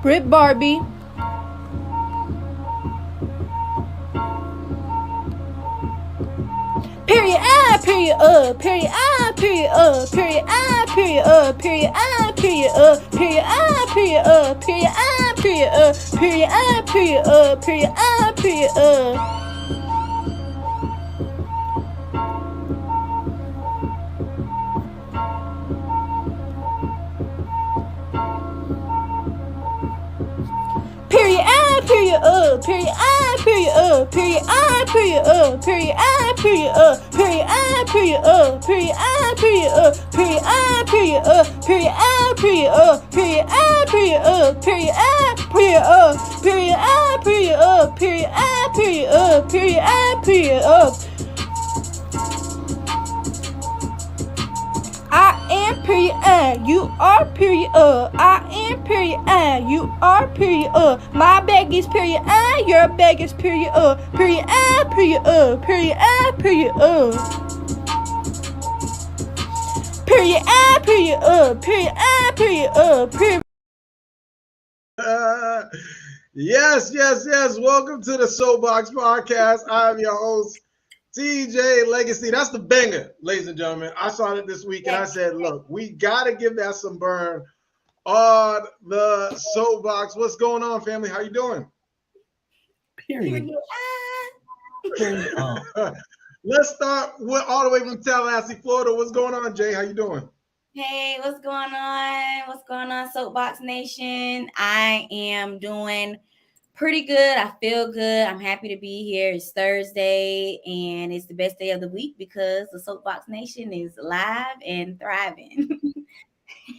Brit Barbie. Period I, period period I, period period I, period period I, period period I, period period I, period period I, period period I, period Period I, period period I, period period I, period period I, period period I, period period I, period period I, period period I, period period I, period period I, period I, period I, period I, I am period you are period I am period you are period my bag is period your bag is period period period period period period period. Yes. Welcome to the Soapboxx Podcast. I'm your host, TJ Legacy. That's the banger, ladies and gentlemen. I saw it this week and I said, look, we got to give that some burn on the Soapboxx. What's going on, family? How you doing? Period. Let's start with all the way from Tallahassee, Florida. What's going on, Jay? How you doing? Hey, what's going on? What's going on, Soapboxx Nation? I am doing pretty good. I feel good. I'm happy to be here. It's Thursday, and it's the best day of the week because the Soapboxx Nation is live and thriving.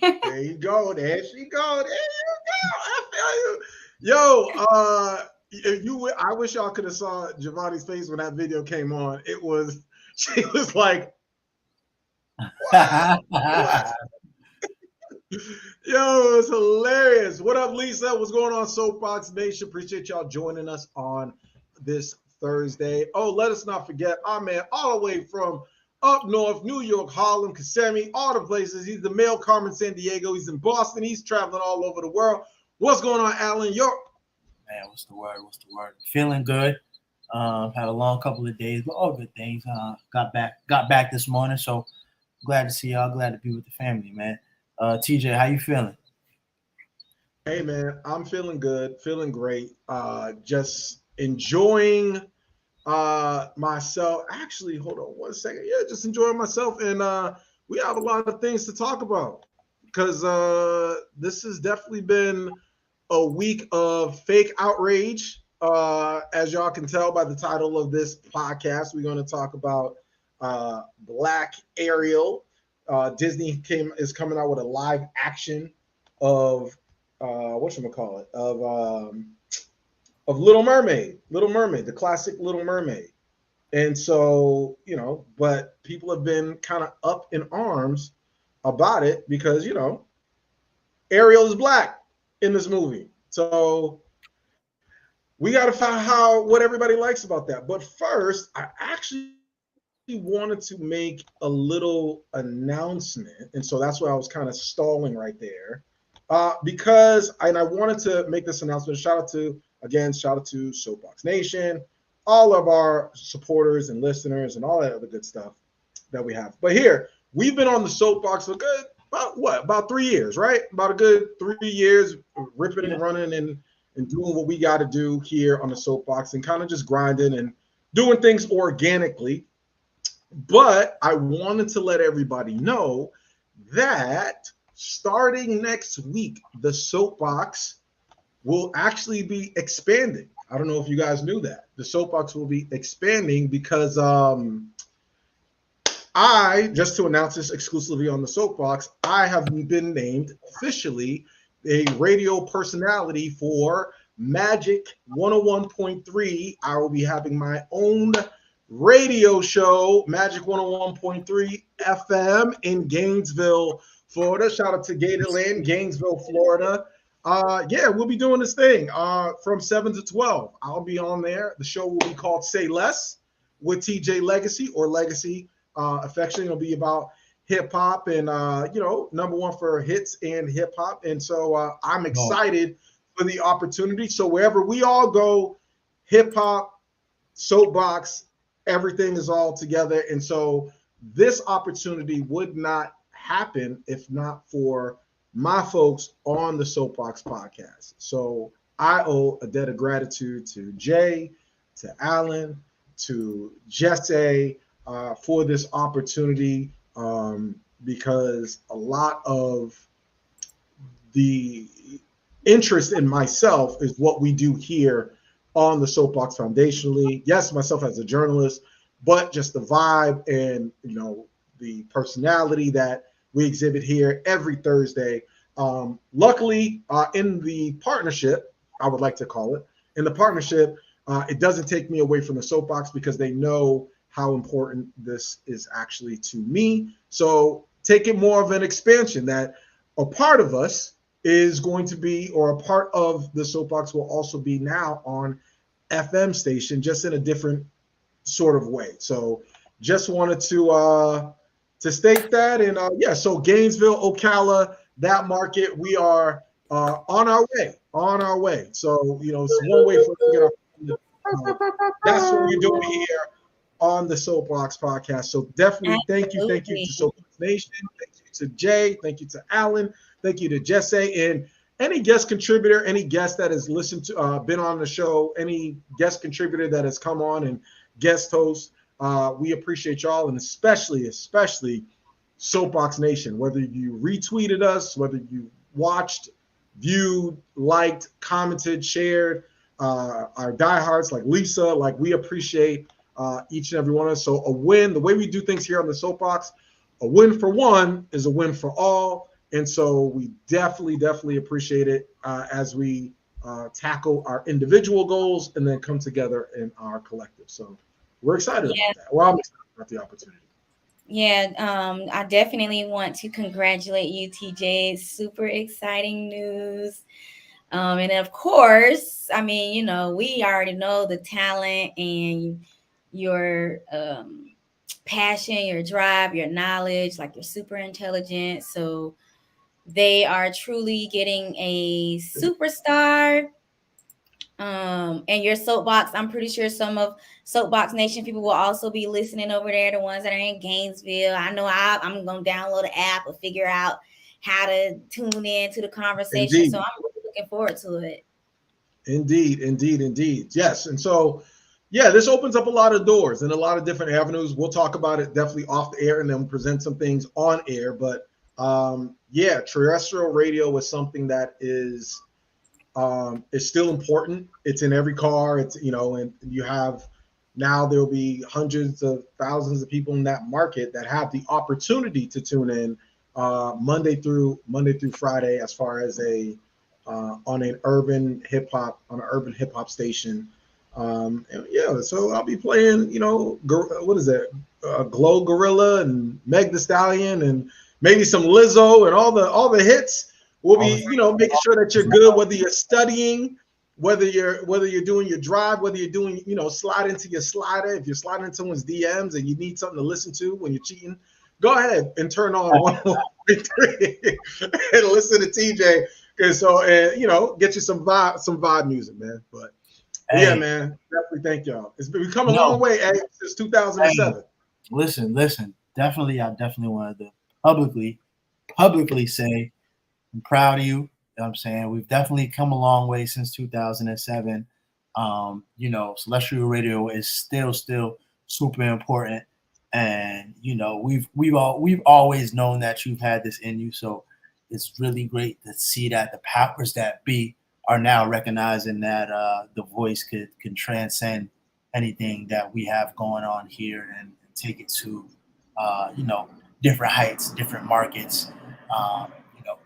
There you go. There she go. There you go. I feel you. Yo, I wish y'all could have saw Giovanni's face when that video came on. She was like, what? Yo, it's hilarious. What up, Lisa? What's going on, Soapboxx Nation? Appreciate y'all joining us on this Thursday. Oh, let us not forget our man all the way from up north, New York, Harlem, Kissimmee, all the places. He's the male Carmen San Diego. He's in Boston. He's traveling all over the world. What's going on, Alan York? Man, what's the word? Feeling good. Had a long couple of days, but all good things. Got back this morning, so glad to see y'all. Glad to be with the family, man. TJ, how you feeling? Hey, man, I'm feeling good, feeling great. Just enjoying myself. Actually, hold on one second. Yeah, just enjoying myself, and we have a lot of things to talk about because this has definitely been a week of fake outrage. As y'all can tell by the title of this podcast, we're going to talk about Black Ariel. Disney is coming out with a live action of whatchamacallit of Little Mermaid, the classic Little Mermaid. And so, but people have been kind of up in arms about it because, Ariel is Black in this movie. So we got to find out what everybody likes about that. But first, I actually wanted to make a little announcement. And so that's why I was kind of stalling right there. Because I wanted to make this announcement. Shout out to Soapboxx Nation, all of our supporters and listeners and all that other good stuff that we have. But here, we've been on the Soapboxx for good, about 3 years, right? About a good 3 years, ripping and running and doing what we got to do here on the Soapboxx and kind of just grinding and doing things organically. But I wanted to let everybody know that starting next week, the Soapboxx will actually be expanding. I don't know if you guys knew that. The Soapboxx will be expanding because just to announce this exclusively on the Soapboxx, I have been named officially a radio personality for Magic 101.3. I will be having my own radio show, Magic 101.3 FM in Gainesville, Florida. Shout out to Gatorland, Gainesville, Florida. We'll be doing this thing from 7 to 12. I'll be on there. The show will be called Say Less with TJ Legacy or Legacy Affection. It'll be about hip hop and, number one for hits and hip hop. And so I'm excited for the opportunity. So wherever we all go, hip hop, Soapboxx, everything is all together. And so this opportunity would not happen if not for my folks on the Soapboxx podcast. So I owe a debt of gratitude to Jay, to Alan, to Jesse for this opportunity, because a lot of the interest in myself is what we do here on the Soapboxx foundationally. Yes, myself as a journalist, but just the vibe and, you know, the personality that we exhibit here every Thursday. Luckily, in the partnership, I would like to call it, in the partnership, it doesn't take me away from the Soapboxx because they know how important this is actually to me. So take it more of an expansion that a part of us is going to be, or a part of the Soapboxx will also be now on FM station, just in a different sort of way. So just wanted to state that. And yeah, so Gainesville, Ocala, that market, we are on our way. So, you know, it's one way for us to get our, that's what we're doing here on the Soapboxx podcast. So definitely thank you to Soapboxx Nation, thank you to Jay, thank you to Alan, thank you to Jesse, and any guest contributor, any guest that has listened to, been on the show, any guest contributor that has come on and guest host. We appreciate y'all, and especially Soapboxx Nation, whether you retweeted us, whether you watched, viewed, liked, commented, shared, our diehards like Lisa, like we appreciate each and every one of us. So a win, the way we do things here on the Soapboxx, a win for one is a win for all. And so we definitely appreciate it as we tackle our individual goals and then come together in our collective. So we're excited about that. Well, I'm excited about the opportunity. Yeah, I definitely want to congratulate you, TJ. Super exciting news. And of course, I mean, you know, we already know the talent and your passion, your drive, your knowledge, like you're super intelligent. So they are truly getting a superstar. And your Soapboxx, I'm pretty sure some of Soapboxx Nation people will also be listening over there, the ones that are in Gainesville. I know I'm going to download the app or figure out how to tune in to the conversation. Indeed. So I'm really looking forward to it. Indeed. Yes. And so, yeah, this opens up a lot of doors and a lot of different avenues. We'll talk about it definitely off the air and then present some things on air. But yeah, terrestrial radio is something that is still important. It's in every car. It's, you know, and you have now there'll be hundreds of thousands of people in that market that have the opportunity to tune in Monday through Friday, as far as on an urban hip hop station. And yeah, so I'll be playing, you know, what is that? Glow Gorilla and Meg Thee Stallion and maybe some Lizzo and all the hits. We'll be, you know, making sure that you're good, whether you're studying, whether you're doing your drive, whether you're doing, you know, slide into your slider. If you're sliding into someone's DMs and you need something to listen to when you're cheating, go ahead and turn on 101.3 and listen to TJ. Okay, so you know, get you some vibe music, man. But yeah, man, definitely thank y'all. We've come a long way, since 2007. Hey, listen. Definitely, I definitely wanted to publicly say I'm proud of you. You know what I'm saying? We've definitely come a long way since 2007. You know, Celestial Radio is still super important. And, you know, we've always known that you've had this in you. So it's really great to see that the powers that be are now recognizing that the voice can transcend anything that we have going on here and take it to, you know, different heights, different markets, you know,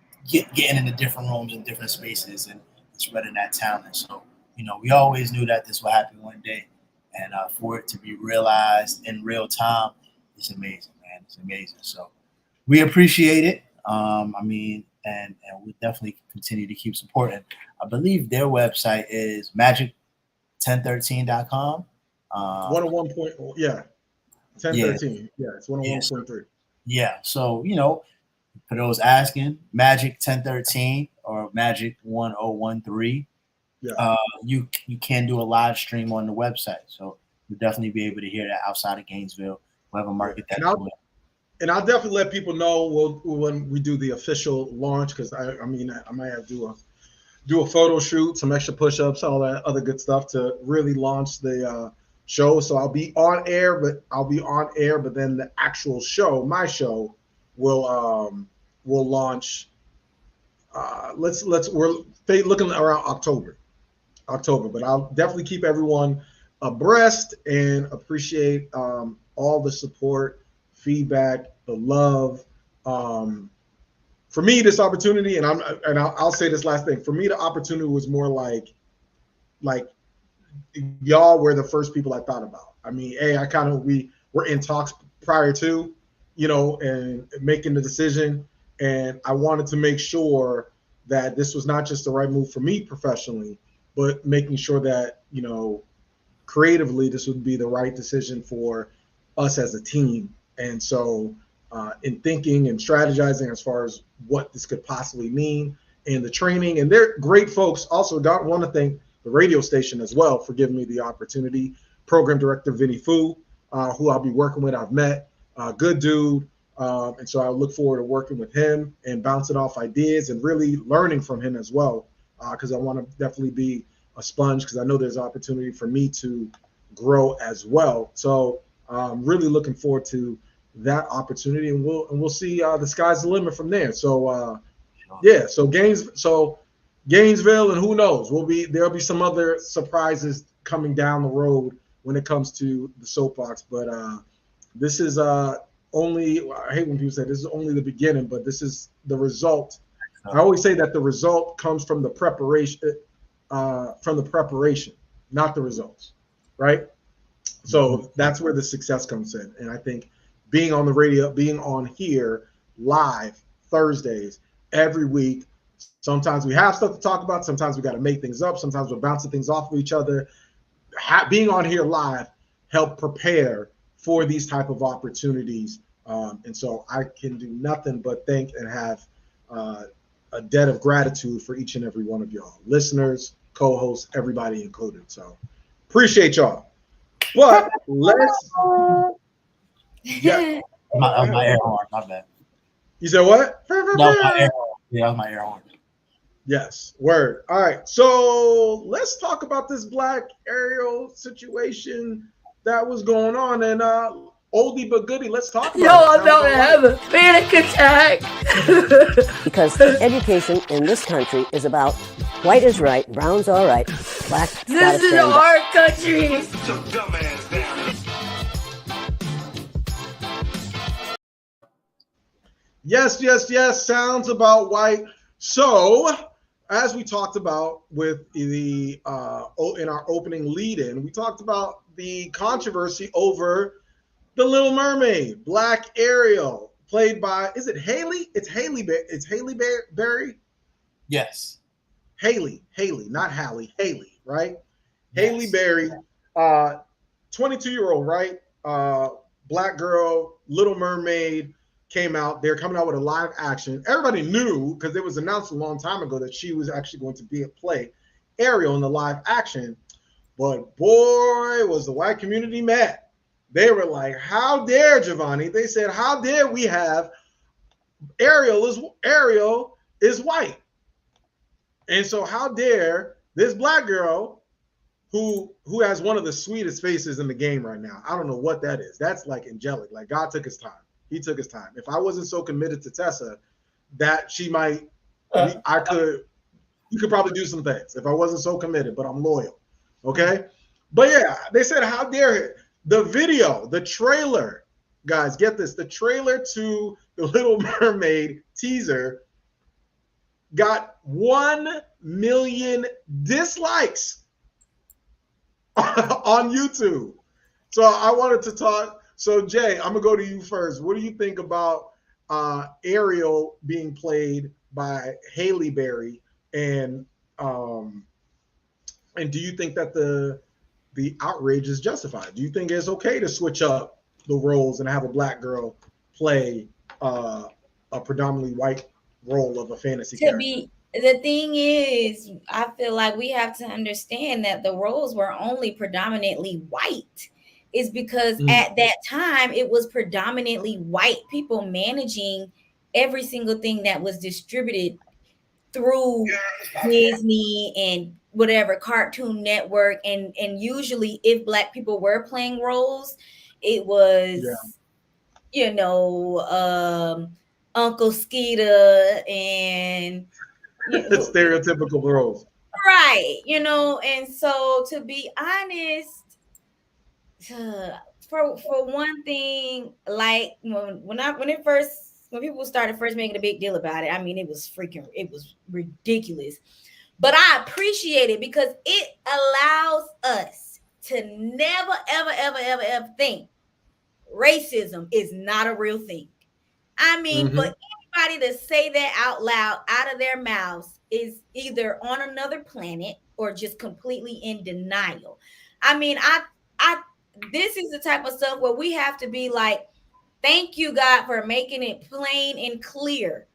getting into different rooms and different spaces and spreading that talent. So, you know, we always knew that this would happen one day. And for it to be realized in real time, it's amazing, man. It's amazing. So we appreciate it. I mean, and we definitely continue to keep supporting. I believe their website is magic1013.com. 101. Yeah. 1013. Yeah, it's 101.3. Yeah. So, you know, for those asking, Magic 1013 or Magic 1013. Yeah. You can do a live stream on the website, so you'll definitely be able to hear that outside of Gainesville. We'll have a market that. And I'll definitely let people know when we do the official launch, because I might have to do a photo shoot, some extra push-ups, all that other good stuff to really launch the show. So I'll be on air, but then the actual show, my show, will launch. We're looking around October, but I'll definitely keep everyone abreast and appreciate all the support, feedback, the love. For me, this opportunity, and I'll say this last thing. For me, the opportunity was more like y'all were the first people I thought about. I mean, we were in talks prior to, and making the decision, and I wanted to make sure that this was not just the right move for me professionally, but making sure that, creatively, this would be the right decision for us as a team. And so in thinking and strategizing as far as what this could possibly mean, and the training, and they're great folks. Also, don't want to thank the radio station as well for giving me the opportunity. Program director Vinny Fu, who I'll be working with, I've met, good dude. And so I look forward to working with him and bouncing off ideas and really learning from him as well, because I want to definitely be a sponge, because I know there's opportunity for me to grow as well. So I'm really looking forward to that opportunity, and we'll see the sky's the limit from there. So so Gainesville, and who knows, there'll be some other surprises coming down the road when it comes to the Soapboxx. But this is only, I hate when people say this is only the beginning, but this is the result. I always say that the result comes from the preparation, not the results, right? So that's where the success comes in. And I think being on the radio, being on here live Thursdays every week, sometimes we have stuff to talk about, sometimes we got to make things up, sometimes we're bouncing things off of each other. Being on here live help prepare for these type of opportunities. And so I can do nothing but thank and have a debt of gratitude for each and every one of y'all, listeners, co-hosts, everybody included. So appreciate y'all. But let's. Yeah. My air horn, my bad. You said what? That was my air horn. Yeah, that was my air horn. Yes, word. All right, so let's talk about this Black Ariel situation that was going on, and oldie but goodie. Let's talk about it. I'm about to have a panic attack. Because education in this country is about white is right, brown's all right, black. This is our country. Yes. Sounds about white. So, as we talked about with the in our opening lead-in, we talked about the controversy over the Little Mermaid, Black Ariel, played by, is it Haley? It's Haley. It's Haley Berry. Yes. Haley, not Hallie. Haley, right? Yes. Haley Berry, 22-year-old, right? Black girl, Little Mermaid. Came out. They're coming out with a live action. Everybody knew, because it was announced a long time ago, that she was actually going to play Ariel in the live action. But boy, was the white community mad. They were like, how dare, Giovanni? They said, how dare we have Ariel is white. And so how dare this Black girl who has one of the sweetest faces in the game right now. I don't know what that is. That's like angelic. Like God took his time. He took his time. If I wasn't so committed to Tessa, that she might, you could probably do some things if I wasn't so committed, but I'm loyal. Okay. But yeah, they said, how dare it? The video, the trailer, guys, get this. The trailer to the Little Mermaid teaser got 1 million dislikes on YouTube. So I wanted to talk. So Jay, I'm gonna go to you first. What do you think about Ariel being played by Haley Berry, and do you think that the outrage is justified? Do you think it's okay to switch up the roles and have a Black girl play a predominantly white role of a fantasy character? the thing is, I feel like we have to understand that the roles were only predominantly white. Is because at that time it was predominantly white people managing every single thing that was distributed through Disney and whatever Cartoon Network, and usually if Black people were playing roles, it was Uncle Skeeter and stereotypical roles, right, and so to be honest, for one thing, like when people started first making a big deal about it, I mean it was ridiculous. But I appreciate it because it allows us to never, ever, ever, ever, ever think racism is not a real thing. I mean, for anybody to say that out loud, out of their mouths, is either on another planet or just completely in denial. I mean, this is the type of stuff where we have to be like, thank you, God, for making it plain and clear.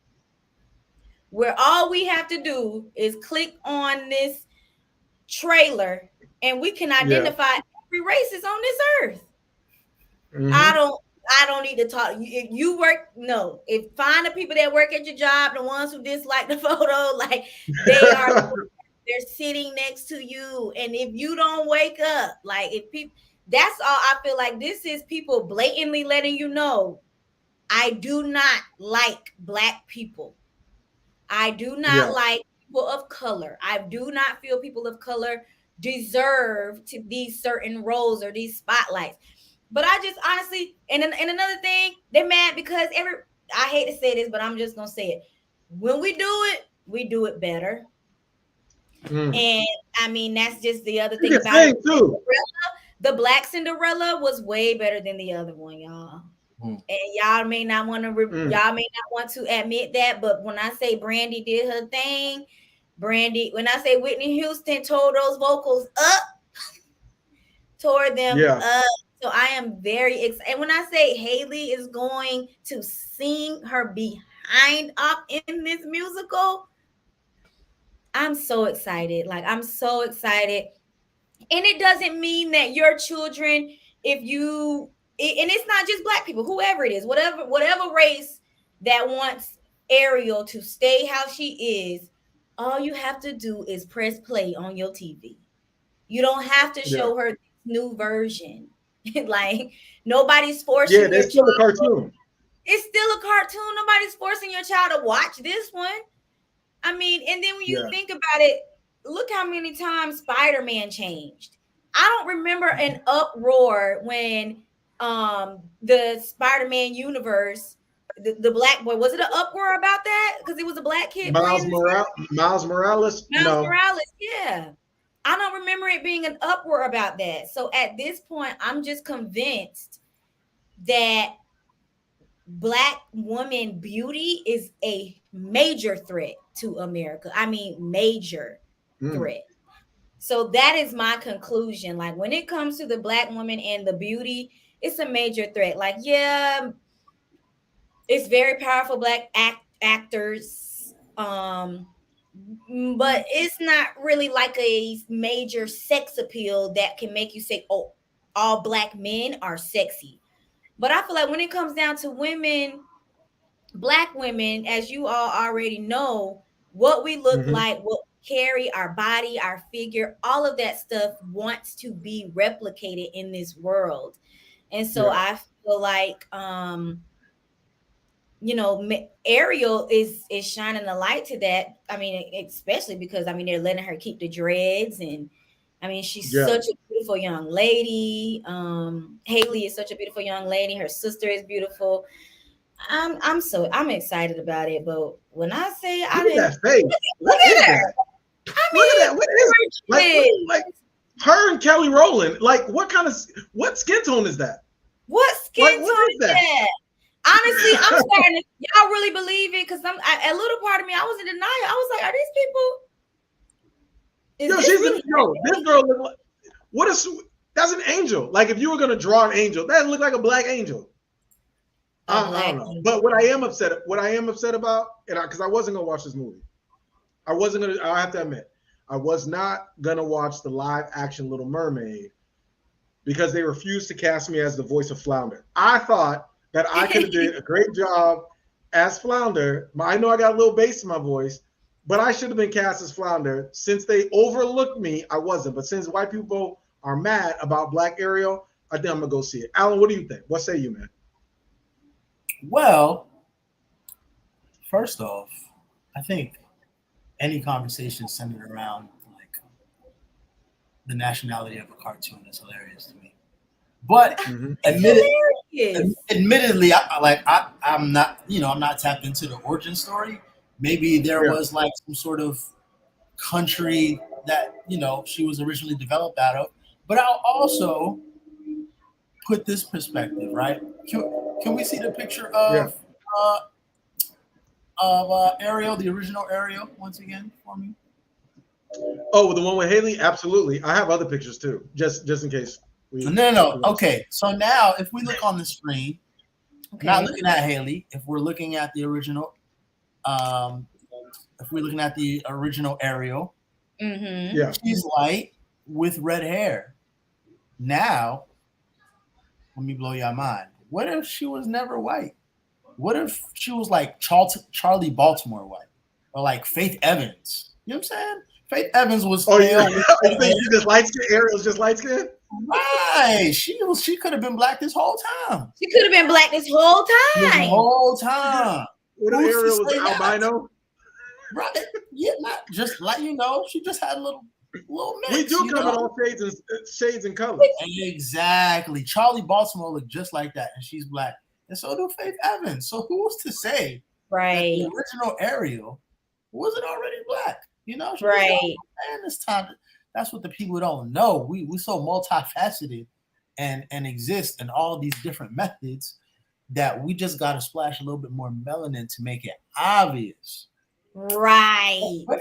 Where all we have to do is click on this trailer and we can identify every racist on this earth. I don't need to talk. If you work, no. If find the people that work at your job, the ones who dislike the photo, like they're sitting next to you. And if you don't wake up, like if people, that's all I feel like this is people blatantly letting you know, I do not like Black people. I do not like people of color. I do not feel people of color deserve to these certain roles or these spotlights. But I just honestly, and another thing, they're mad because I hate to say this, but I'm just gonna say it. When we do it better. And I mean, that's just the other thing about it. The Black Cinderella was way better than the other one, y'all. And y'all may not want to admit that, but when I say Brandy did her thing, when I say Whitney Houston tore those vocals up, tore them up. So I am very excited. And when I say Haley is going to sing her behind up in this musical, I'm so excited. Like, I'm so excited. And it doesn't mean that your children, and it's not just Black people, whoever it is, whatever race that wants Ariel to stay how she is, all you have to do is press play on your TV. You don't have to show her this new version. Like, nobody's forcing your it's still a cartoon. It's still a cartoon. Nobody's forcing your child to watch this one. I mean, and then when you think about it, look how many times Spider-Man changed. I don't remember an uproar when the Spider-Man universe, the Black boy, was it an uproar about that? Because it was a Black kid. Miles Morales? No. Morales, yeah. I don't remember it being an uproar about that. So at this point, I'm just convinced that Black woman beauty is a major threat to America. I mean, major threat. So that is my conclusion. Like, when it comes to the Black woman and the beauty, it's a major threat. Like, yeah, it's very powerful Black actors, but it's not really like a major sex appeal that can make you say, oh, all Black men are sexy. But I feel like when it comes down to women, Black women, as you all already know, what we look like, what we carry, our body, our figure, all of that stuff wants to be replicated in this world. And so I feel like, Ariel is shining a light to that. I mean, especially because, I mean, they're letting her keep the dreads, and I mean, she's such a beautiful young lady. Haley is such a beautiful young lady. Her sister is beautiful. I'm excited about it. But when I say look at that face. Look at that. Look at that. What is it? Like her and Kelly Rowland. Like, what skin tone is that? What skin tone is that? Honestly, I'm starting to, y'all really believe it? Because a little part of me, I was in denial. I was like, are these people? This girl look like, that's an angel. Like, if you were gonna draw an angel, that look like a Black angel. I don't know. But what I am upset about, and because I wasn't gonna watch this movie, I wasn't gonna. I have to admit, I was not gonna watch the live action Little Mermaid because they refused to cast me as the voice of Flounder. I thought that I could have did a great job as Flounder. I know I got a little bass in my voice, but I should have been cast as Flounder. Since they overlooked me, I wasn't. But since white people are mad about Black Ariel, I think I'm gonna go see it. Alan, what do you think? What say you, man? Well, first off, I think any conversation centered around like the nationality of a cartoon is hilarious to me. But admittedly, I'm not, I'm not tapped into the origin story. Maybe there was like some sort of country that she was originally developed out of. But I'll also put this perspective, right? Can we see the picture of Ariel, the original Ariel, once again for me? Oh, the one with Haley? Absolutely. I have other pictures too, just in case. No. Okay, so now if we look on the screen, not looking at Haley, if we're looking at the original, Ariel, she's light with red hair. Now, let me blow your mind. What if she was never white? What if she was like Charlie Baltimore white, or like Faith Evans? You know what I'm saying? Faith Evans was. Oh yeah, I think she just light skin. Ariel's just light skin. Right. She could have been black this whole time. She could have been black this whole time. The whole time. What if Ariel was albino? Right. Yeah, not just like she just had a little mix. We do come in all shades and colors. Exactly. Charlie Baltimore looked just like that, and she's black. And so do Faith Evans. So who's to say that the original Ariel wasn't already black? Right. And this time, that's what the people don't know. We so multifaceted and exist in all these different methods that we just got to splash a little bit more melanin to make it obvious. Right. But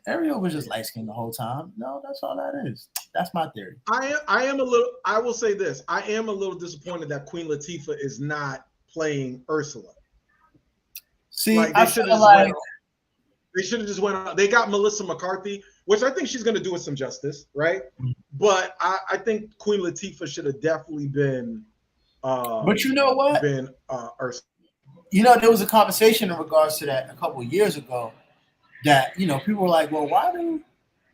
Ariel was just light skinned the whole time. No, that's all that is. That's my theory. I will say this. I am a little disappointed that Queen Latifah is not playing Ursula. See, I feel like they should have just went out. They got Melissa McCarthy, which I think she's going to do it some justice, right? Mm-hmm. But I think Queen Latifah should have definitely been. But you know what? Been Ursula. There was a conversation in regards to that a couple of years ago that, people were like, well, why do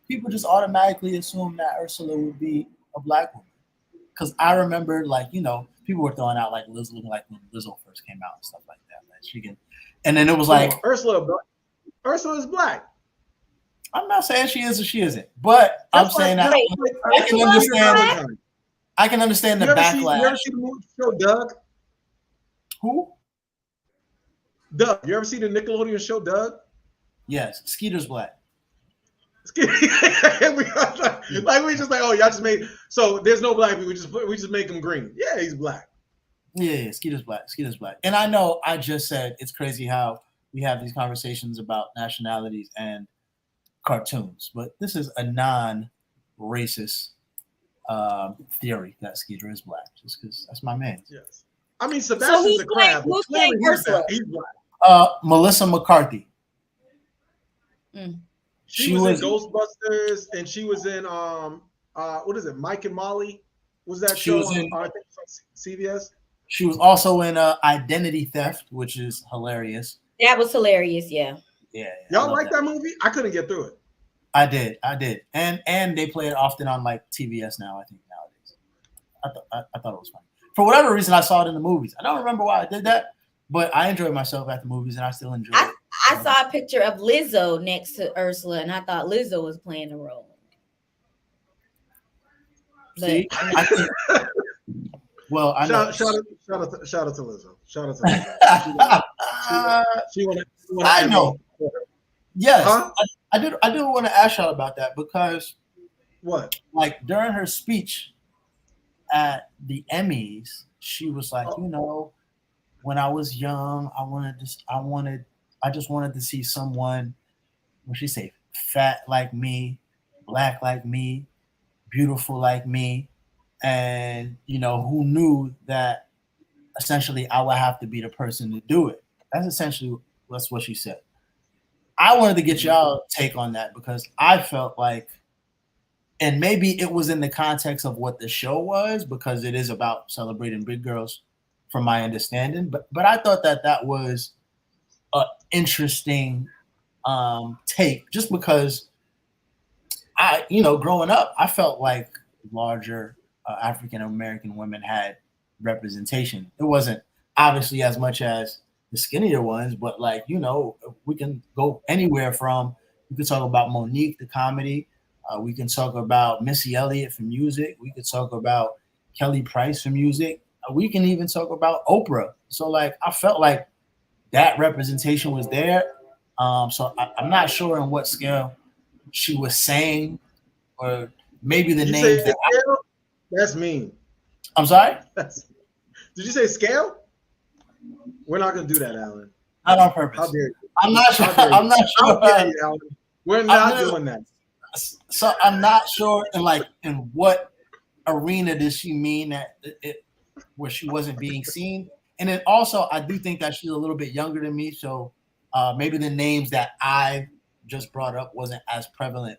people just automatically assume that Ursula would be a black woman? Because I remember, people were throwing out, Liz looking like when Lizzo first came out and stuff like that. And then it was like... Ursula is black. I'm not saying she is or she isn't, but I'm saying that I can understand... I can understand the backlash. You ever see the movie show Doug? Who? Doug. You ever see the Nickelodeon show Doug? Yes. Skeeter's black. We just like, oh, y'all just made, so there's no black people. We just make him green. Yeah, he's black. Yeah, Skeeter's black. And I know I just said it's crazy how we have these conversations about nationalities and cartoons, but this is a non-racist theory that Skeeter is black, just because that's my man. Yes. I mean, Sebastian's a crab. Who's playing Ursula? He's black. Melissa McCarthy. She was in Ghostbusters, and she was in what is it? Mike and Molly. Was that show? I think it was on CBS. She was also in Identity Theft, which is hilarious. That was hilarious. Yeah. Y'all like that movie? I couldn't get through it. I did, and they play it often on TBS now. I think nowadays. I thought it was funny. For whatever reason, I saw it in the movies. I don't remember why I did that, but I enjoyed myself at the movies, and I still enjoy it. I saw a picture of Lizzo next to Ursula, and I thought Lizzo was playing the role. See, I think, well, I know. Shout out to Lizzo. Shout out to Lizzo. I know. Yes, huh? I did want to ask y'all about that because what? During her speech at the Emmys, she was like, when I was young, I just wanted to see someone, what she say, fat like me, black like me, beautiful like me, and who knew that essentially I would have to be the person to do it. That's what she said. I wanted to get y'all take on that because I felt like, and maybe it was in the context of what the show was, because it is about celebrating big girls, from my understanding. But I thought that was an interesting take, just because growing up, I felt like larger African American women had representation. It wasn't obviously as much as the skinnier ones, but like, we can go anywhere from, we could talk about Monique, the comedy. We can talk about Missy Elliott for music. We could talk about Kelly Price for music. We can even talk about Oprah. So like, I felt like that representation was there. So I'm not sure on what scale she was saying, or maybe the names that that's mean. I'm sorry? Did you say scale? We're not gonna do that, Alan. Not on purpose. How dare you? I'm not sure. I'm not sure. How dare you, Alan? We're not doing that. So I'm not sure in what arena does she mean that where she wasn't being seen. And then also I do think that she's a little bit younger than me, so maybe the names that I just brought up wasn't as prevalent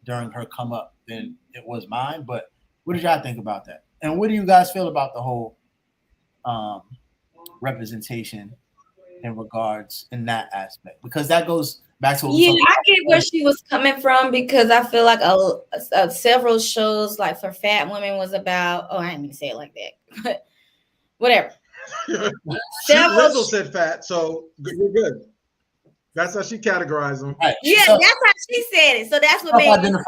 during her come up than it was mine. But what did y'all think about that? And what do you guys feel about the whole representation in regards in that aspect? Because that goes back to I get where she was coming from, because I feel like several shows like for fat women was about, I didn't mean to say it like that, but whatever. Lizzo said fat, so you're good. That's how she categorized them. Right. Yeah, that's how she said it. So that's what made me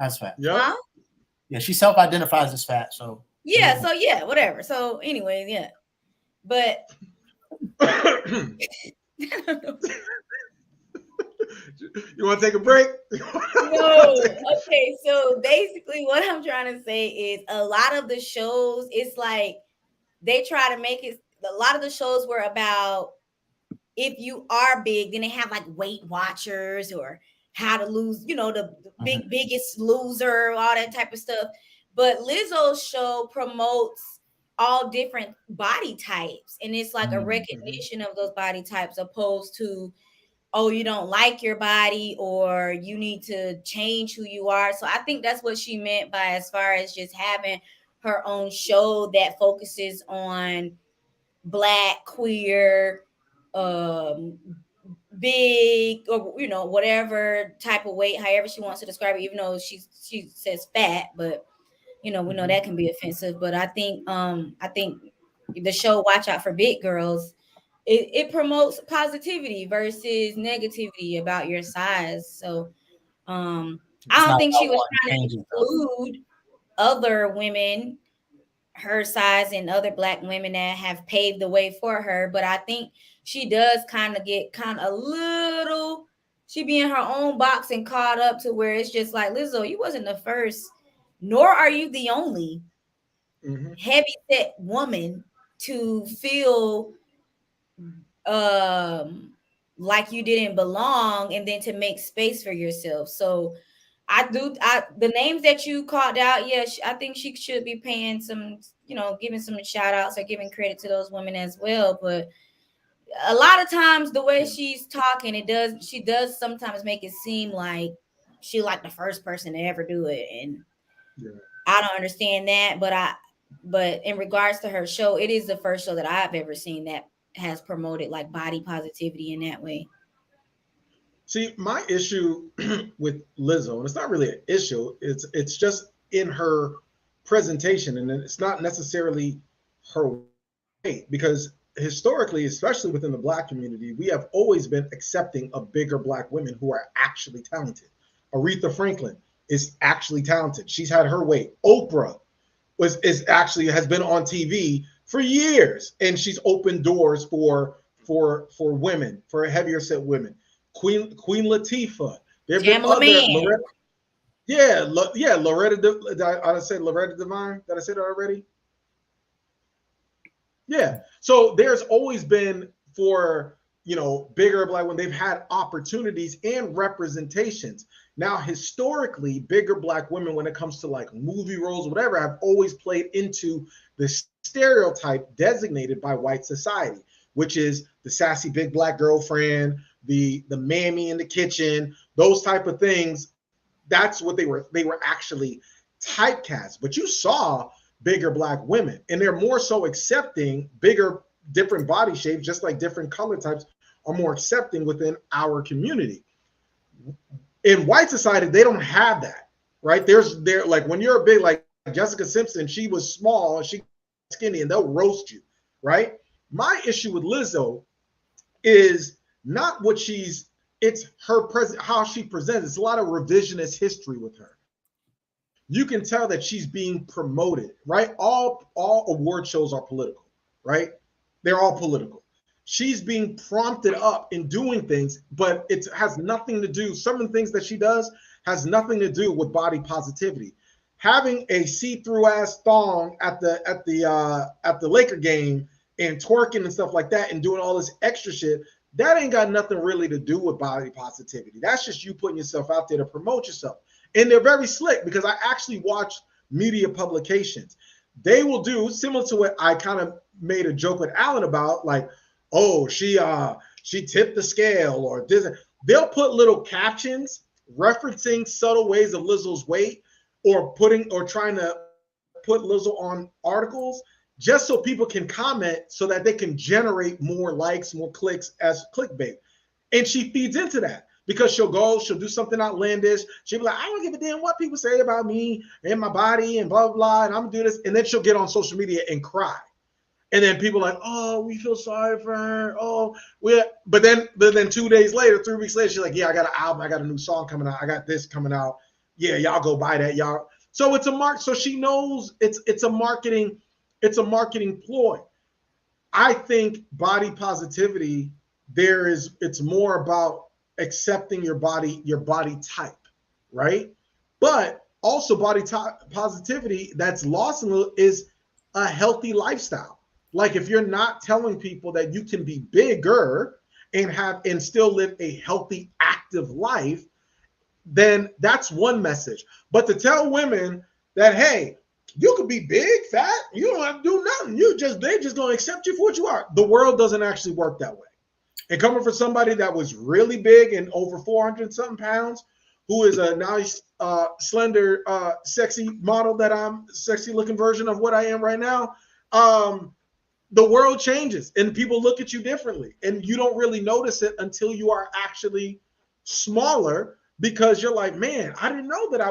as fat. Yeah. Huh? Yeah, she self-identifies as fat. So yeah, whatever. So anyway, yeah. But You want to take a break? No. Okay, so basically what I'm trying to say is a lot of the shows, it's like they try to make it, a lot of the shows were about if you are big, then they have like Weight Watchers or how to lose, the biggest loser, all that type of stuff. But Lizzo's show promotes all different body types. And it's like a recognition of those body types, opposed to, oh, you don't like your body or you need to change who you are. So I think that's what she meant by, as far as just having her own show that focuses on Black, queer, big, or whatever type of weight, however she wants to describe it, even though she says fat, but we know that can be offensive. But I think the show Watch Out for Big Girls, it promotes positivity versus negativity about your size. So I don't think she was trying to include other women her size and other Black women that have paved the way for her. But I think she does kind of get a little, she be in her own box and caught up to where it's just like, Lizzo, you wasn't the first, nor are you the only heavy set woman to feel like you didn't belong, and then to make space for yourself. So the names that you called out, I think she should be paying some, giving some shout outs or giving credit to those women as well. But a lot of times the way she's talking, she does sometimes make it seem like she like the first person to ever do it. And I don't understand that, but in regards to her show, it is the first show that I've ever seen that has promoted like body positivity in that way. See, my issue with Lizzo, and it's not really an issue, it's just in her presentation, and it's not necessarily her weight, because historically, especially within the Black community, we have always been accepting of bigger Black women who are actually talented. Aretha Franklin is actually talented. She's had her weight. Oprah has been on TV for years, and she's opened doors for women, for heavier set women. Queen Latifah. There have been other Loretta. Did I say Loretta Devine? Did I say that already? Yeah. So there's always been, for bigger Black women, they've had opportunities and representations. Now, historically, bigger Black women, when it comes to like movie roles, whatever, have always played into the stereotype designated by white society, which is the sassy big Black girlfriend, the mammy in the kitchen, those type of things. That's what they were actually typecast. But you saw bigger Black women, and they're more so accepting, bigger, different body shapes, just like different color types are more accepting within our community. In white society, they don't have that, right? They're like, when you're a big, like Jessica Simpson, she was small, she skinny, and they'll roast you, right? My issue with Lizzo is not what it's her how she presents. It's a lot of revisionist history with her. You can tell that she's being promoted, right? All award shows are political, right? They're all political. She's being prompted up in doing things, but it has nothing to do. Some of the things that she does has nothing to do with body positivity. Having a see-through ass thong at the Laker game and twerking and stuff like that and doing all this extra shit, that ain't got nothing really to do with body positivity. That's just you putting yourself out there to promote yourself. And they're very slick, because I actually watch media publications. They will do similar to what I kind of made a joke with Alan about, like, oh, she tipped the scale, or this. They'll put little captions referencing subtle ways of Lizzo's weight, or trying to put Lizzo on articles, just so people can comment, so that they can generate more likes, more clicks as clickbait. And she feeds into that, because she'll do something outlandish. She'll be like, I don't give a damn what people say about me and my body and blah, blah, blah, and I'm gonna do this. And then she'll get on social media and cry. And then people are like, oh, we feel sorry for her. Oh, but then 2 days later, 3 weeks later, she's like, yeah, I got an album, I got a new song coming out, I got this coming out. Yeah, y'all go buy that, y'all. So it's a mark. So she knows it's a marketing ploy. I think body positivity, it's more about accepting your body type, right? But also body positivity that's lost in is a healthy lifestyle. Like, if you're not telling people that you can be bigger and still live a healthy, active life, then that's one message. But to tell women that, hey, you could be big, fat, you don't have to do nothing. They're just gonna accept you for what you are. The world doesn't actually work that way. And coming from somebody that was really big and over 400 something pounds, who is a nice, slender, sexy model, that I'm sexy looking version of what I am right now. The world changes and people look at you differently, and you don't really notice it until you are actually smaller, because you're like, man, I didn't know that I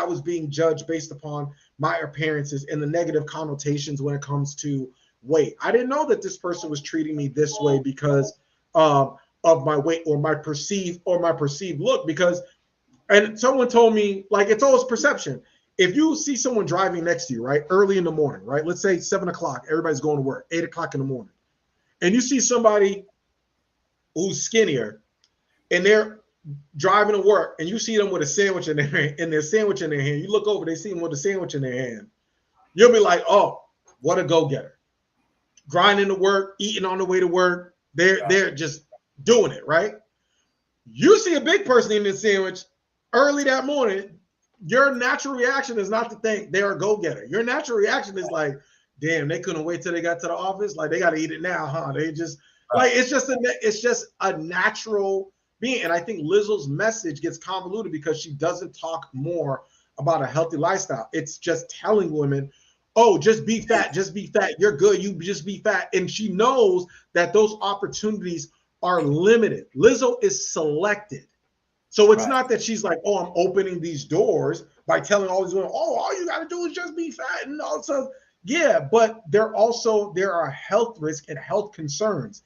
was being judged based upon my appearances and the negative connotations when it comes to weight. I didn't know that this person was treating me this way because of my weight or my perceived look. And someone told me, like, it's always perception. If you see someone driving next to you, right, early in the morning, right, let's say 7 o'clock, everybody's going to work, 8 o'clock in the morning, and you see somebody who's skinnier and they're driving to work, and you see them with a sandwich in their hand, you look over, they see them with a sandwich in their hand, you'll be like, oh, what a go-getter. Grinding to work, eating on the way to work, they're just doing it, right? You see a big person eating a sandwich early that morning, your natural reaction is not to think they're a go-getter. Your natural reaction is like, damn, they couldn't wait till they got to the office. Like, they got to eat it now, huh? They just like, it's just a natural being. And I think Lizzo's message gets convoluted because she doesn't talk more about a healthy lifestyle. It's just telling women, oh, just be fat, you're good, you just be fat. And she knows that those opportunities are limited. Lizzo is selected. So it's not that she's like, oh, I'm opening these doors by telling all these women, oh, all you got to do is just be fat. And also, yeah, but there are health risks and health concerns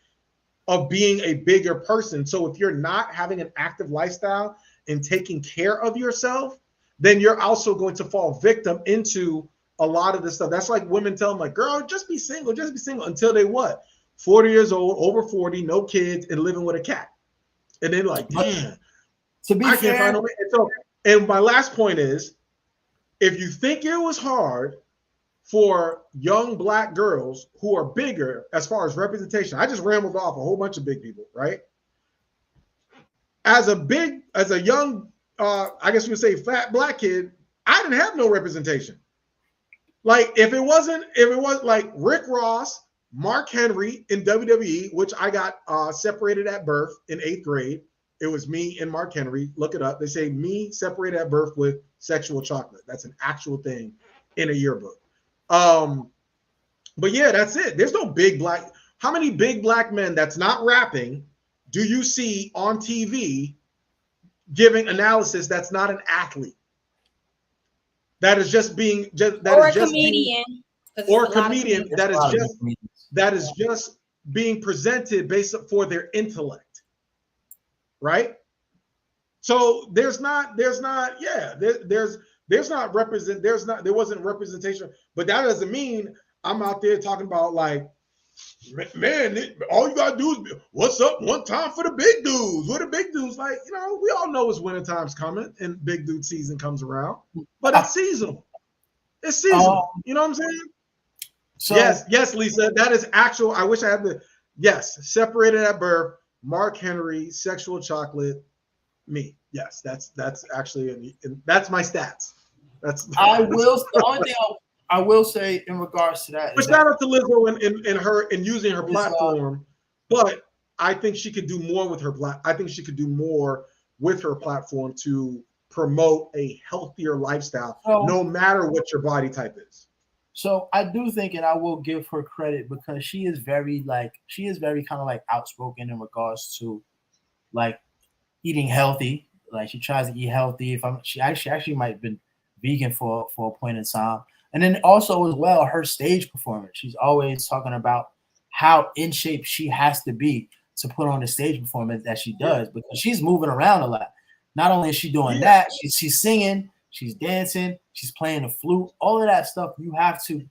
of being a bigger person. So if you're not having an active lifestyle and taking care of yourself, then you're also going to fall victim into a lot of this stuff. That's like women tell them, like, girl, just be single until they what? 40 years old, over 40, no kids, and living with a cat. And then like, damn. To be fair, can't find a way. And my last point is, if you think it was hard for young Black girls who are bigger as far as representation, I just rambled off a whole bunch of big people, right? As a young, I guess we would say fat Black kid, I didn't have no representation. Like, if it was like Rick Ross Mark Henry in WWE, which I got separated at birth in 8th grade. It was me and Mark Henry. Look it up. They say me separated at birth with sexual chocolate. That's an actual thing in a yearbook. But yeah, that's it. There's no big black. How many big black men that's not rapping do you see on TV giving analysis that's not an athlete? That is just being just that or is just comedian. being, or a comedian that is just being presented based for their intellect, right? So there wasn't representation, but that doesn't mean I'm out there talking about like, man, all you gotta do is what's up one time for the big dudes. What the big dudes like? You know, we all know it's winter time's coming and big dude season comes around, but it's seasonal. It's seasonal. You know what I'm saying? So yes, Lisa, that is actual. I wish I had the separated at birth. Mark Henry, sexual chocolate, me. Yes, that's actually that's my stats. The only thing I will say in regards to that. But shout out to Lizzo and using her platform. But I think she could do more with her platform to promote a healthier lifestyle, no matter what your body type is. So I do think, and I will give her credit because she is very kind of like outspoken in regards to like eating healthy. Like she tries to eat healthy. She actually might have been vegan for a point in time. And then also as well, her stage performance. She's always talking about how in shape she has to be to put on the stage performance that she does because she's moving around a lot. Not only is she doing that, she's singing, she's dancing, she's playing the flute, all of that stuff. You have to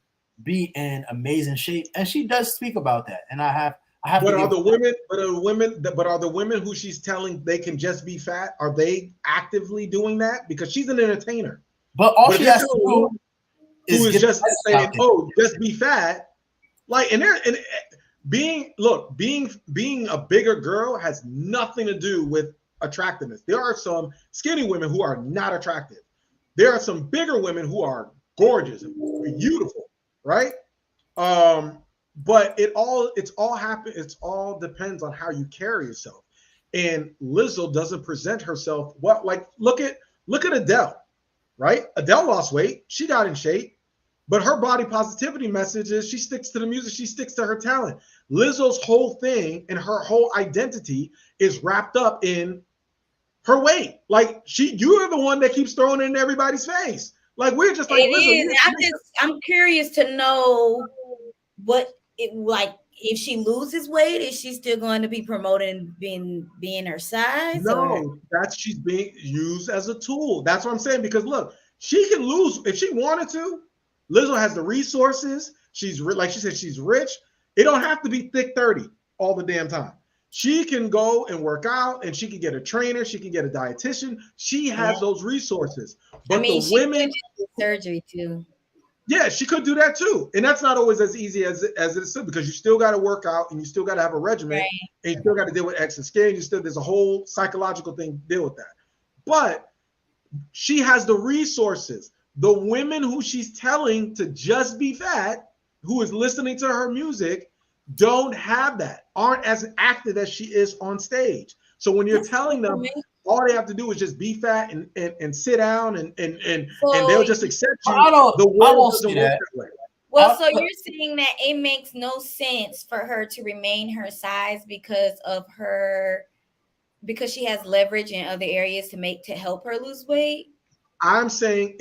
be in amazing shape, and she does speak about that. And I have. But are the women who she's telling they can just be fat? Are they actively doing that? Because she's an entertainer. But all she has to do is just saying, "Oh, just be fat." Like, being a bigger girl has nothing to do with attractiveness. There are some skinny women who are not attractive. There are some bigger women who are gorgeous and beautiful, right? But it all depends on how you carry yourself. And Lizzo doesn't present herself look at Adele, right? Adele lost weight, she got in shape, but her body positivity message is she sticks to the music, she sticks to her talent. Lizzo's whole thing and her whole identity is wrapped up in her weight. Like you're the one that keeps throwing it in everybody's face. Like we're just like, I'm curious to know what it like. If she loses weight, is she still going to be promoting being her size? No, she's being used as a tool. That's what I'm saying. Because look, she can lose if she wanted to. Lizzo has the resources. She's like she said, she's rich. It don't have to be thick 30 all the damn time. She can go and work out, and she can get a trainer. She can get a dietitian. She has those resources. But the women surgery too. Yeah, she could do that too. And that's not always as easy as it is, because you still got to work out and you still got to have a regimen, and you still got to deal with extra skin. There's a whole psychological thing to deal with that. But she has the resources. The women who she's telling to just be fat, who is listening to her music, don't have that, aren't as active as she is on stage. So when you're telling them, all they have to do is just be fat and sit down and they'll just accept you. The world doesn't work that way. Well, so you're saying that it makes no sense for her to remain her size because she has leverage in other areas to help her lose weight? I'm saying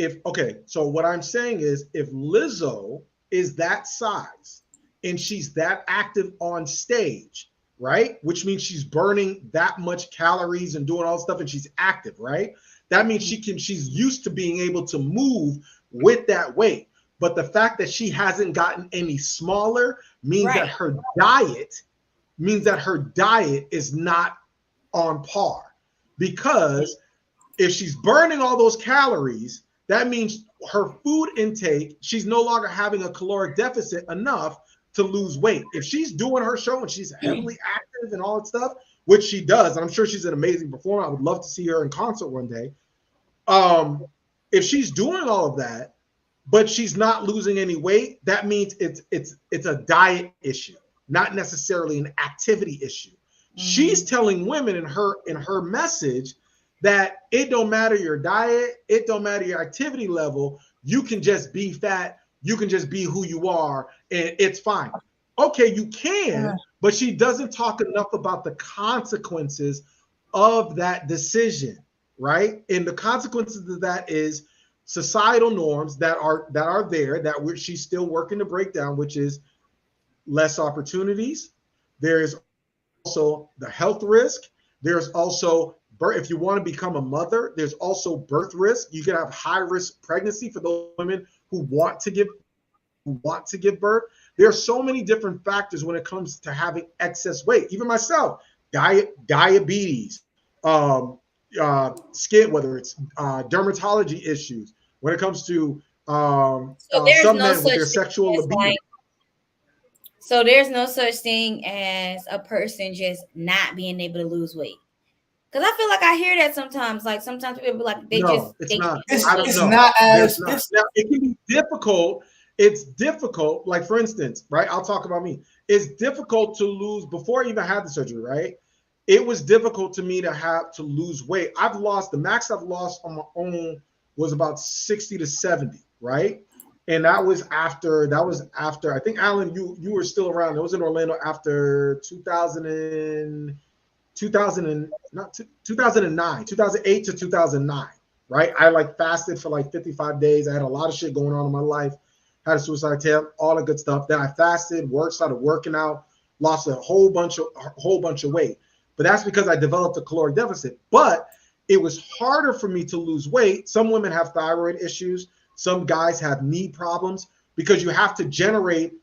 what I'm saying is if Lizzo is that size and she's that active on stage, right? Which means she's burning that much calories and doing all this stuff, and she's active, right? That means she's used to being able to move with that weight. But the fact that she hasn't gotten any smaller means that her diet is not on par. Because if she's burning all those calories, that means her food intake, she's no longer having a caloric deficit enough to lose weight. If she's doing her show and she's heavily active and all that stuff, which she does, and I'm sure she's an amazing performer. I would love to see her in concert one day. If she's doing all of that, but she's not losing any weight, that means it's a diet issue, not necessarily an activity issue. She's telling women in her message that it don't matter your diet, it don't matter your activity level, you can just be fat, you can just be who you are, and it's fine. Okay, you can, but she doesn't talk enough about the consequences of that decision, right? And the consequences of that is societal norms that are there that she's still working to break down, which is less opportunities. There's also the health risk. There's also if you want to become a mother, there's also birth risk. You can have high risk pregnancy for those women who want to give birth. There are so many different factors when it comes to having excess weight. Even myself, diabetes, skin, whether it's dermatology issues. When it comes to some men with their sexual libido. So there's no such thing as a person just not being able to lose weight. Because I feel like I hear that sometimes. Like sometimes people be like, it's not. It can be difficult. It's difficult. Like for instance, right? I'll talk about me. It's difficult to lose before I even had the surgery, right? It was difficult to me to lose weight. The max I've lost on my own was about 60 to 70, right? And that was after I think, Alan, you were still around. It was in Orlando after 2009, 2008 to 2009, right? I fasted for 55 days. I had a lot of shit going on in my life. Had a suicide attempt, all the good stuff. Then I fasted, started working out, lost a whole bunch of weight. But that's because I developed a caloric deficit. But it was harder for me to lose weight. Some women have thyroid issues. Some guys have knee problems because you have to generate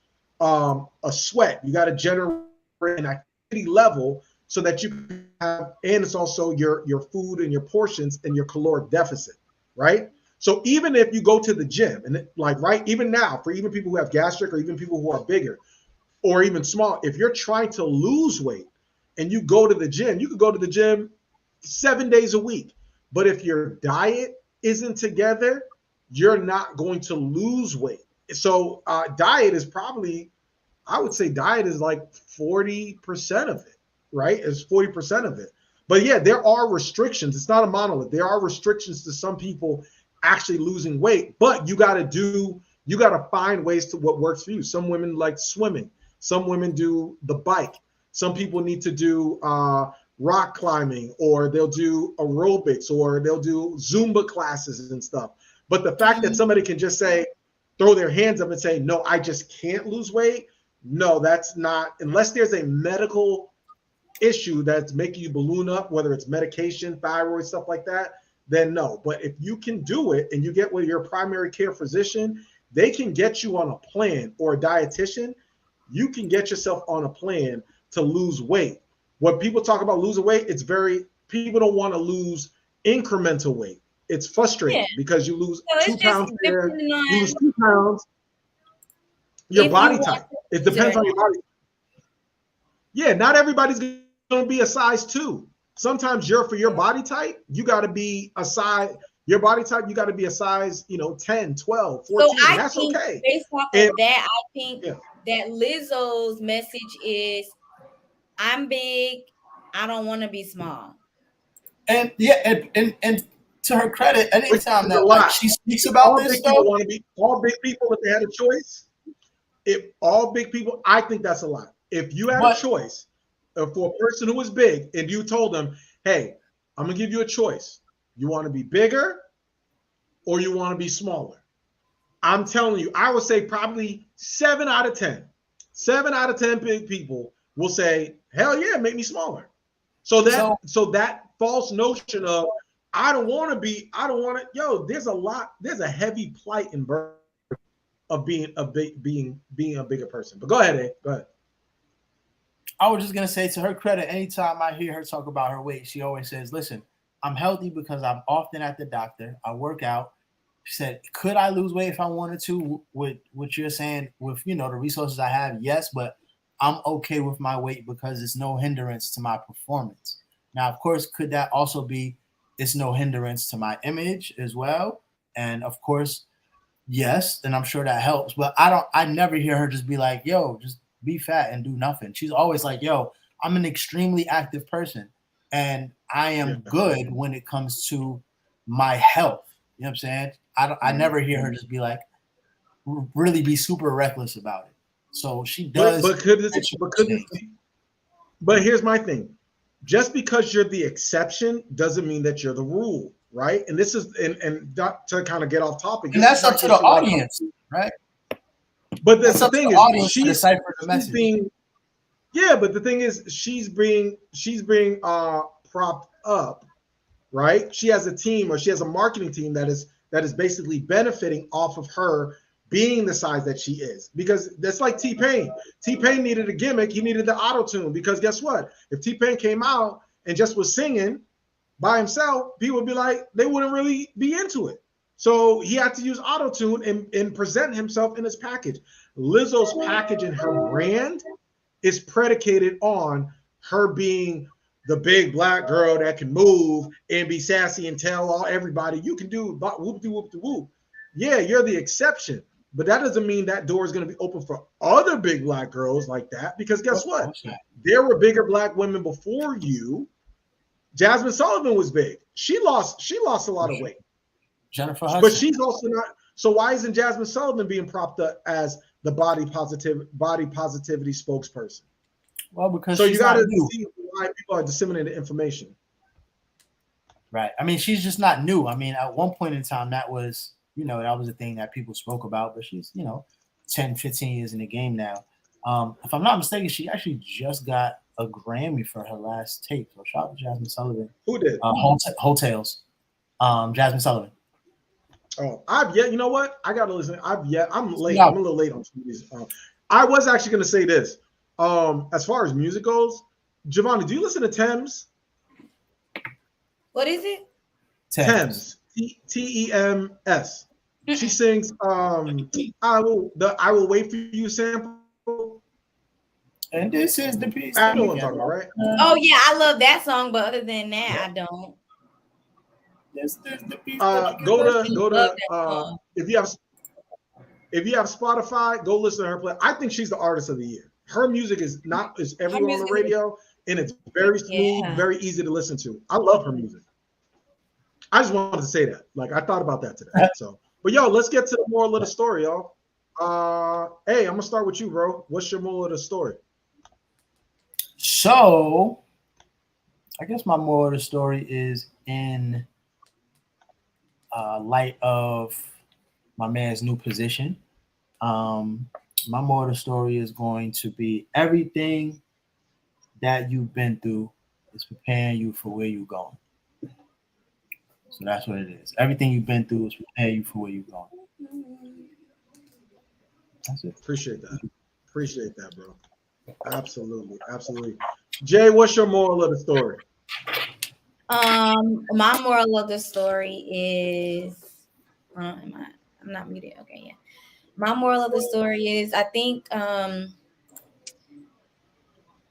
a sweat. You got to generate an activity level so that you can have, and it's also your food and your portions and your caloric deficit, right? So even if you go to the gym and even now, for even people who have gastric or even people who are bigger or even small, if you're trying to lose weight and you go to the gym, you could go to the gym 7 days a week. But if your diet isn't together, you're not going to lose weight. So diet is probably, I would say diet is 40% of it, right? It's 40% of it. But yeah, there are restrictions. It's not a monolith. There are restrictions to some people actually losing weight, but you got to find ways to what works for you. Some women like swimming. Some women do the bike. Some people need to do rock climbing, or they'll do aerobics, or they'll do Zumba classes and stuff. But the fact that somebody can just throw their hands up and say, no, I just can't lose weight. No, that's not, unless there's a medical issue that's making you balloon up, whether it's medication, thyroid, stuff like that, then no. But if you can do it and you get with your primary care physician, they can get you on a plan, or a dietitian. You can get yourself on a plan to lose weight. When people talk about losing weight, people don't want to lose incremental weight. It's frustrating because you lose 2 pounds there, you lose 2 pounds. Your body type. It depends on your body. Yeah, not everybody's going to be a size 2. Sometimes for your body type, you got to be a size. Your body type, you got to be a size, 10, 12, 14. So that's okay. Based off of that, I think that Lizzo's message is, I'm big, I don't want to be small. And and to her credit, anytime that she speaks about this stuff, all big people, if they had a choice, I think that's a lot. If you had a choice for a person who is big and you told them, hey, I'm gonna give you a choice. You want to be bigger or you want to be smaller? I'm telling you, I would say probably 7 out of 10 big people will say, hell yeah, make me smaller. So that false notion of there's a heavy plight and burden of being a bigger person. But go ahead, Ed. Go ahead. I was just gonna say, to her credit, anytime I hear her talk about her weight, she always says, listen, I'm healthy because I'm often at the doctor. I work out. She said, could I lose weight if I wanted to? With what you're saying, with the resources I have, yes, but I'm okay with my weight because it's no hindrance to my performance. Now, of course, could that also be it's no hindrance to my image as well? And of course, yes, and I'm sure that helps. But I never hear her just be like, yo, just be fat and do nothing. She's always like, yo, I'm an extremely active person, and I am good when it comes to my health. You know what I'm saying? I never hear her just be like, really be super reckless about it. So she does. But here's my thing. Just because you're the exception doesn't mean that you're the rule, right? And this is and not to kind of get off topic. And that's up to the audience, right? But the thing is, she's being, yeah. But the thing is, she's being propped up, right? She has a team, or she has a marketing team that is basically benefiting off of her being the size that she is, because that's like T-Pain. T-Pain needed a gimmick. He needed the auto-tune, because guess what? If T-Pain came out and just was singing by himself, people would be like, they wouldn't really be into it. So he had to use auto-tune and present himself in his package. Lizzo's package and her brand is predicated on her being the big black girl that can move and be sassy and tell everybody, you can do whoop-de-whoop-de-whoop. Yeah, you're the exception. But that doesn't mean that door is going to be open for other big black girls like that, because guess what? There were bigger black women before you. Jasmine Sullivan was big. She lost a lot of weight. Jennifer Hudson. But she's also not. So why isn't Jasmine Sullivan being propped up as the body positivity spokesperson? Well, because so you got to see why people are disseminating information. Right. I mean, she's just not new. I mean, at one point in time, that was a thing that people spoke about, but she's, 10, 15 years in the game now. If I'm not mistaken, she actually just got a Grammy for her last tape. So shout out to Jasmine Sullivan. Who did? Hotels. Jasmine Sullivan. Oh, you know what? I got to listen. I'm late. I'm a little late on some of these. I was actually going to say this. As far as music goes, Giovanni, do you listen to Thames? What is it? Thames. T-E-M-S. She sings I will wait for you sample. And this is the piece. I know what I'm talking about, right? Oh yeah, I love that song, but other than that, I don't. This is the piece. Go to if you have Spotify, go listen to her play. I think she's the artist of the year. Her music is everywhere on the radio, and it's very smooth, very easy to listen to. I love her music. I just wanted to say that. Like, I thought about that today. So, but yo, let's get to the moral of the story, y'all. Hey, I'm gonna start with you, bro. What's your moral of the story? So, I guess my moral of the story is in light of my man's new position. My moral of the story is going to be everything that you've been through is preparing you for where you're going. So that's what it is. Everything you've been through is preparing you for where you're going. That's it. Appreciate that, bro. Absolutely. Jay, what's your moral of the story? My moral of the story is I'm not muted. Okay, yeah. My moral of the story is I think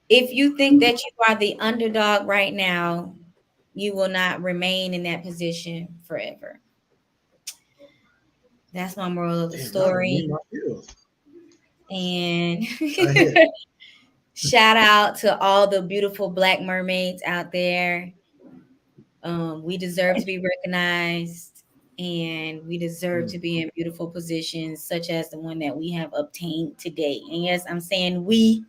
if you think that you are the underdog right now, you will not remain in that position forever. That's my moral of the story. And shout out to all the beautiful Black mermaids out there. We deserve to be recognized, and we deserve to be in beautiful positions such as the one that we have obtained today. And yes, I'm saying we,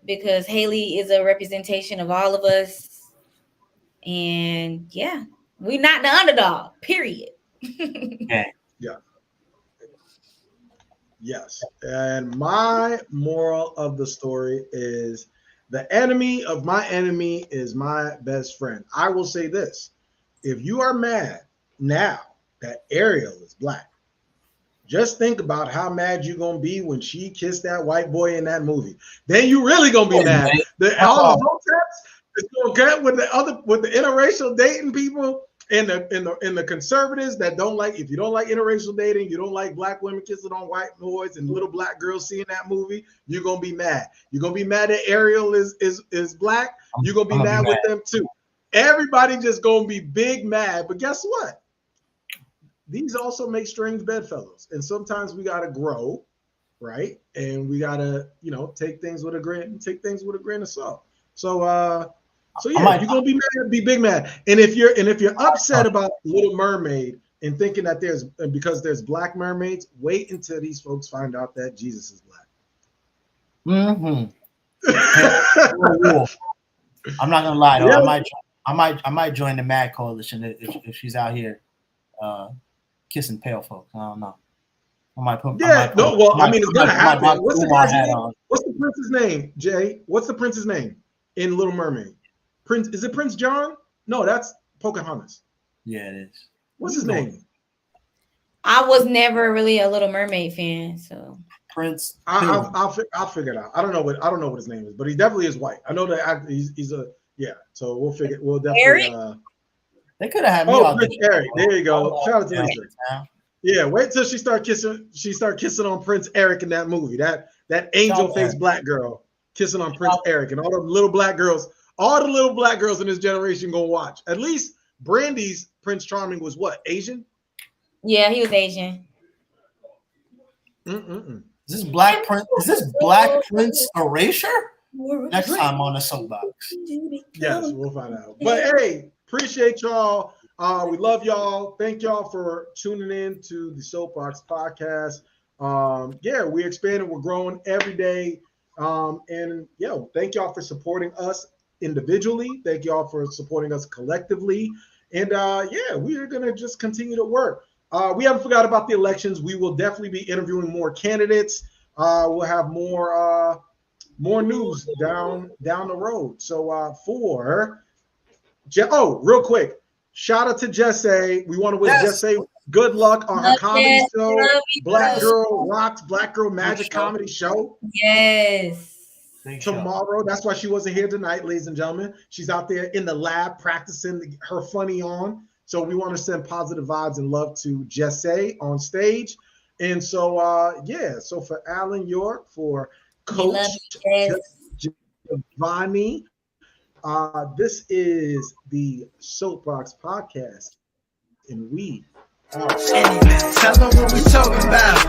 because Haley is a representation of all of us. And yeah, we're not the underdog, period. Yeah. Yes. And my moral of the story is the enemy of my enemy is my best friend. I will say this. If you are mad now that ARIEL is Black, just think about how mad you're going to be when she kissed that white boy in that movie. Then you really going to be mad. All the protests is going to get with the interracial dating people and the conservatives that don't like, if you don't like interracial dating, you don't like Black women kissing on white boys and little Black girls seeing that movie, you're going to be mad. You're going to be mad that ARIEL is Black. You're going to be mad with them too. Everybody just going to be big mad. But guess what? these also make strange bedfellows, and sometimes we gotta grow, right? And we gotta, take things with a grain of salt. So yeah, you're gonna be mad, be big mad. And if you're upset about Little Mermaid and thinking that because there's black mermaids, wait until these folks find out that Jesus is black. Mm-hmm. I'm not gonna lie though. Yeah. I might join the Mad Coalition if she's out here kissing pale folks. I don't know. It's gonna happen. What's the prince's name, Jay? What's the prince's name in Little Mermaid? Is it Prince John? No, that's Pocahontas. Yeah, it is. What's his name? I was never really a Little Mermaid fan, so Prince. I'll figure it out. I don't know what his name is, but he definitely is white. I know that he's a So we'll definitely. Eric? They could have had me. Oh, Prince Eric. There you go. Shout out to Lisa. Yeah, wait till she start kissing on Prince Eric in that movie. That angel-faced black girl kissing on Prince Eric, and all the little black girls in this generation gonna watch. At least Brandy's Prince Charming was what, Asian? Yeah, he was Asian. Mm-mm-mm. Is this Black Prince erasure? Next time on the Soapbox. Yes, we'll find out. But hey, appreciate y'all. We love y'all. Thank y'all for tuning in to the Soapboxx Podcast. We're expanding. We're growing every day. Thank y'all for supporting us individually. Thank y'all for supporting us collectively. And we're going to just continue to work. We haven't forgot about the elections. We will definitely be interviewing more candidates. We'll have more news down the road. So real quick, shout out to Jesse. We want to wish Jesse good luck on her comedy show, Black Girl Rocks, Black Girl Magic comedy show. Yes. Tomorrow. That's why she wasn't here tonight, ladies and gentlemen. She's out there in the lab practicing her funny on. So we want to send positive vibes and love to Jesse on stage. And so, so for Alan York, for Coach Giovanni, this is the Soapboxx Podcast, and we are. Tell them what we talking about.